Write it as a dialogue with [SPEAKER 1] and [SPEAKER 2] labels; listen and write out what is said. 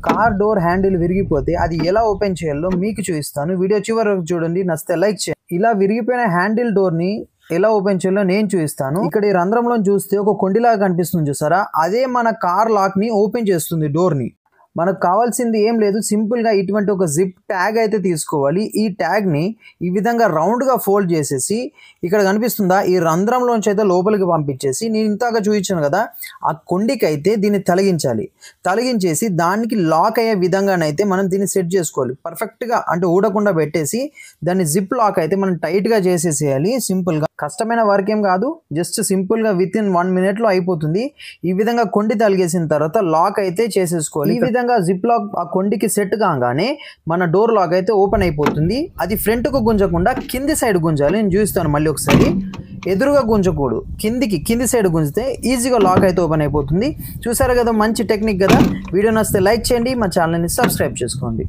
[SPEAKER 1] Car door handle విరిగిపోతే అది ఎలా open చేయాలో మీకు చూపిస్తాను. వీడియో చివరి వరకు చూడండి. నచ్చితే లైక్ చేయండి. ఇలా విరిగిపోయిన హ్యాండిల్ డోర్ ని ఎలా ఓపెన్ చేయాలో నేను చూపిస్తాను. ఇక్కడ ఈ రంధ్రంలో చూస్తే ఒక కొండిలాగా కనిపిస్తుంది చూసారా, అదే మన కార్ లాక్ ని ఓపెన్ చేస్తుంది డోర్ ని. మనకు కావాల్సింది ఏం లేదు, సింపుల్ గా ఇటువంటి ఒక జిప్ ట్యాగ్ అయితే తీసుకోవాలి. ఈ ట్యాగ్ ని ఈ విధంగా రౌండ్ గా ఫోల్డ్ చేసేసి ఇక్కడ కనిపిస్తుందా ఈ రంధ్రంలోంచి అయితే లోపలికి పంపించేసి నేను ఇంతగా చూపించాను కదా ఆ కొండికి అయితే దీన్ని తొలగించేసి దానికి లాక్ అయ్యే విధంగానైతే మనం దీన్ని సెట్ చేసుకోవాలి. పర్ఫెక్ట్ గా అంటే ఊడకుండా పెట్టేసి దాన్ని జిప్ లాక్ అయితే మనం టైట్ గా చేసేసేయాలి. సింపుల్ గా, కష్టమైన వర్క్ ఏం కాదు, జస్ట్ సింపుల్ గా విత్ ఇన్ 1 minute లో అయిపోతుంది. ఈ విధంగా కొండి తలిగేసిన తర్వాత లాక్ అయితే చేసేసుకోవాలి. ఈ విధంగా జిప్ లాక్ ఆ కొండికి సెట్ కాగానే మన డోర్ లాక్ అయితే ఓపెన్ అయిపోతుంది. అది ఫ్రంట్ కు గుంజకుండా కింది సైడ్ గుంజాలి. నేను చూపిస్తాను మళ్ళీ ఒకసారి. ఎదురుగా గుంజకూడదు, కింది సైడ్ గుంజితే ఈజీగా లాక్ అయితే ఓపెన్ అయిపోతుంది. చూసారు కదా, మంచి టెక్నిక్ కదా. వీడియో నచ్చితే లైక్ చేయండి, మా ఛానల్ని సబ్స్క్రైబ్ చేసుకోండి.